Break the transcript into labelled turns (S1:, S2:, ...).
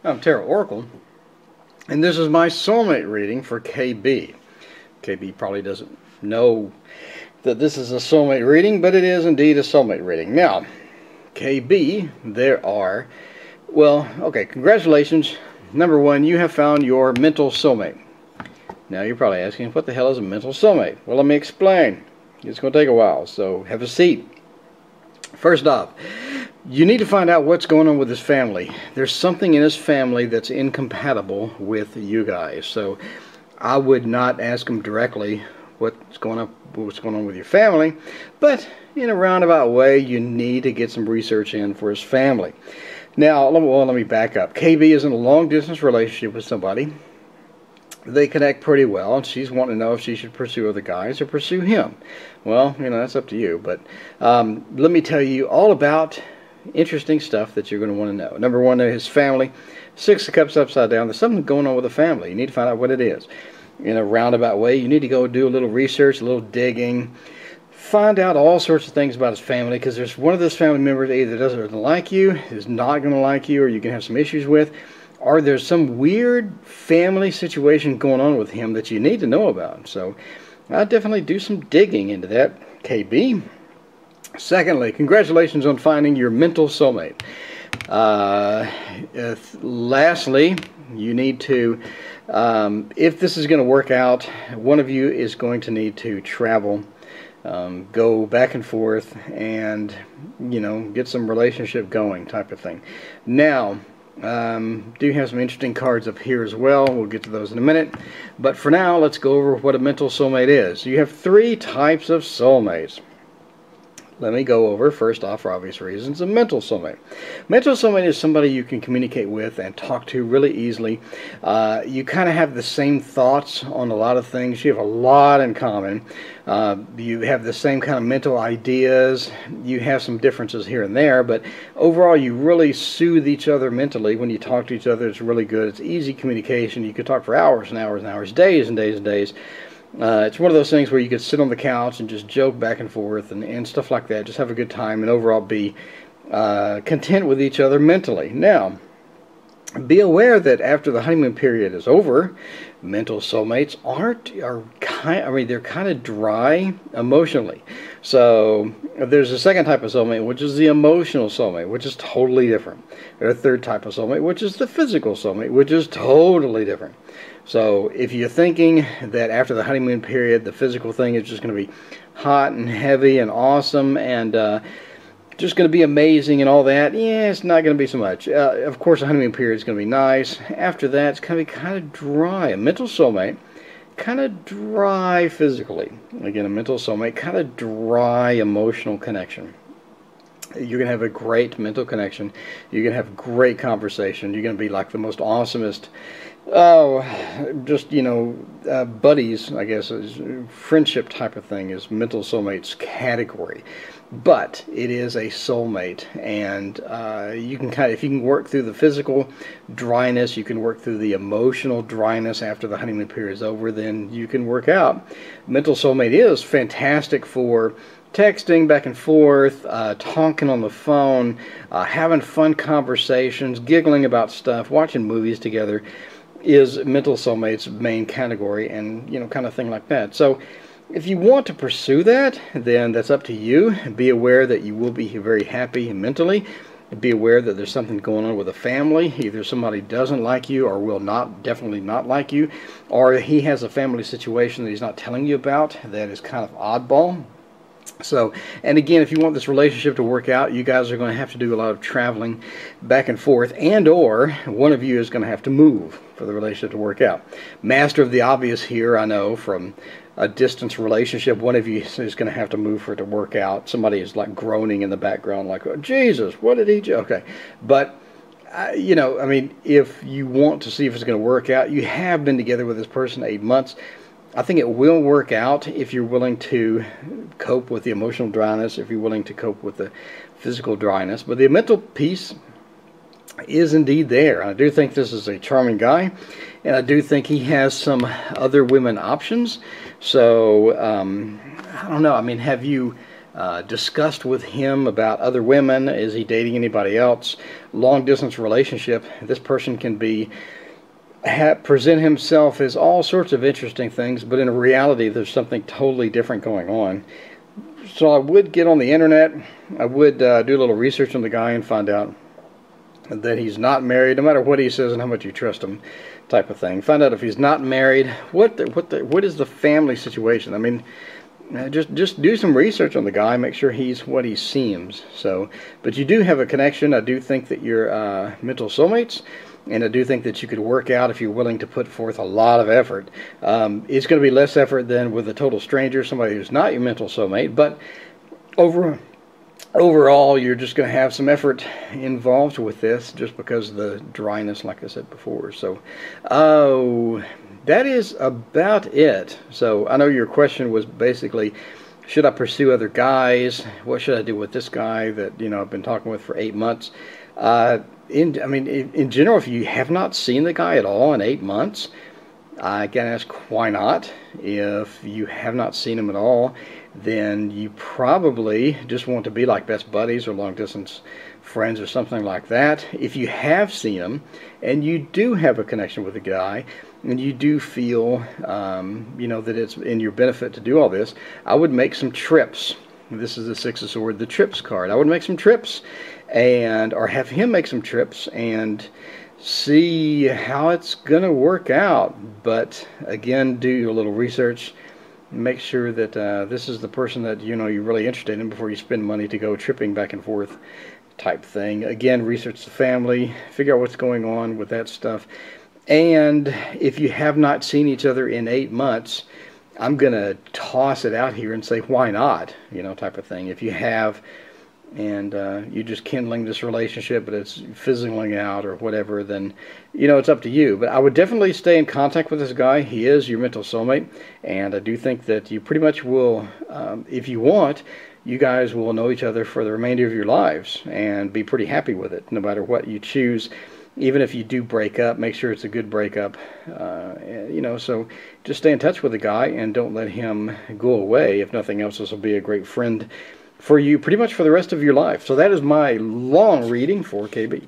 S1: I'm Tarot Oracle, and this is my soulmate reading for KB. KB probably doesn't know that this is a soulmate reading, but it is indeed a soulmate reading. Now, KB, congratulations. Number one, you have found your mental soulmate. Now, you're probably asking, what the hell is a mental soulmate? Well, let me explain. It's going to take a while, so have a seat. First off, you need to find out what's going on with his family. There's something in his family that's incompatible with you guys. So I would not ask him directly what's going on with your family, but in a roundabout way, you need to get some research in for his family. Now, let me back up. KB is in a long-distance relationship with somebody. They connect pretty well, and she's wanting to know if she should pursue other guys or pursue him. Well, that's up to you, but let me tell you all about interesting stuff that you're going to want to know. Number one, his family. Six of Cups upside down. There's something going on with the family. You need to find out what it is. In a roundabout way, you need to go do a little research, a little digging. Find out all sorts of things about his family, because there's one of those family members that either doesn't like you, is not going to like you, or you can have some issues with, or there's some weird family situation going on with him that you need to know about. So I'll definitely do some digging into that, KB. Secondly, congratulations on finding your mental soulmate. Lastly, you need to, if this is going to work out, one of you is going to need to travel, go back and forth, and, get some relationship going type of thing. Now, do have some interesting cards up here as well. We'll get to those in a minute. But for now, let's go over what a mental soulmate is. You have three types of soulmates. Let me go over, first off, for obvious reasons, a mental soulmate. Mental soulmate is somebody you can communicate with and talk to really easily. You kind of have the same thoughts on a lot of things. You have a lot in common. You have the same kind of mental ideas. You have some differences here and there, but overall you really soothe each other mentally. When you talk to each other, it's really good. It's easy communication. You could talk for hours and hours and hours, days and days and days. It's one of those things where you could sit on the couch and just joke back and forth and stuff like that. Just have a good time and overall be content with each other mentally. Now, be aware that after the honeymoon period is over, mental soulmates they're kind of dry emotionally. So there's a second type of soulmate, which is the emotional soulmate, which is totally different. There's a third type of soulmate, which is the physical soulmate, which is totally different. So if you're thinking that after the honeymoon period, the physical thing is just going to be hot and heavy and awesome and just going to be amazing and all that, yeah, it's not going to be so much. Of course, the honeymoon period is going to be nice. After that, it's going to be kind of dry. A mental soulmate, kind of dry physically. Again, a mental soulmate, kind of dry emotional connection. You're going to have a great mental connection. You're going to have great conversation. You're going to be like the most awesomest, buddies, I guess, friendship type of thing is mental soulmates category. But it is a soulmate, and you can if you can work through the physical dryness, you can work through the emotional dryness after the honeymoon period is over, then you can work out. Mental soulmate is fantastic for texting back and forth, talking on the phone, having fun conversations, giggling about stuff, watching movies together is mental soulmate's main category, and kind of thing like that. So if you want to pursue that, then that's up to you. Be aware that you will be very happy mentally. Be aware that there's something going on with a family. Either somebody doesn't like you or will definitely not like you, or he has a family situation that he's not telling you about that is kind of oddball. So, and again, if you want this relationship to work out, you guys are going to have to do a lot of traveling back and forth, and or one of you is going to have to move for the relationship to work out. Master of the obvious here, I know, from a distance relationship, one of you is going to have to move for it to work out. Somebody is like groaning in the background like, oh, Jesus, what did he do? Okay, but if you want to see if it's going to work out, you have been together with this person 8 months. I think it will work out if you're willing to cope with the emotional dryness, if you're willing to cope with the physical dryness. But the mental piece is indeed there. I do think this is a charming guy, and I do think he has some other women options. So, I don't know. I mean, have you discussed with him about other women. Is he dating anybody else? Long distance relationship. This person can be present himself as all sorts of interesting things, but in reality there's something totally different going on. So I would get on the internet. I would do a little research on the guy and find out that he's not married, no matter what he says and how much you trust him, type of thing. Find out if he's not married. What is the family situation? I mean, just do some research on the guy. Make sure he's what he seems. So, but you do have a connection. I do think that you're mental soulmates, and I do think that you could work out if you're willing to put forth a lot of effort. It's going to be less effort than with a total stranger, somebody who's not your mental soulmate, but overall, you're just going to have some effort involved with this just because of the dryness, like I said before. So, that is about it. So, I know your question was basically, should I pursue other guys? What should I do with this guy that, I've been talking with for 8 months? In general, if you have not seen the guy at all in 8 months, I can ask, why not? If you have not seen him at all, then you probably just want to be like best buddies or long distance friends or something like that. If you have seen him and you do have a connection with the guy and you do feel that it's in your benefit to do all this, I would make some trips. This is the Six of Swords, the trips card. I would make some trips, or have him make some trips and see how it's gonna work out. But again, do a little research. Make sure that this is the person that you're really interested in before you spend money to go tripping back and forth, type thing. Again, research the family, figure out what's going on with that stuff. And if you have not seen each other in 8 months, I'm gonna toss it out here and say, why not? Type of thing. If you have, and you're just kindling this relationship, but it's fizzling out or whatever, then it's up to you. But I would definitely stay in contact with this guy. He is your mental soulmate, and I do think that you pretty much will, if you want, you guys will know each other for the remainder of your lives and be pretty happy with it, no matter what you choose. Even if you do break up, make sure it's a good breakup. So just stay in touch with the guy and don't let him go away. If nothing else, this will be a great friend for you pretty much for the rest of your life. So that is my long reading for KB.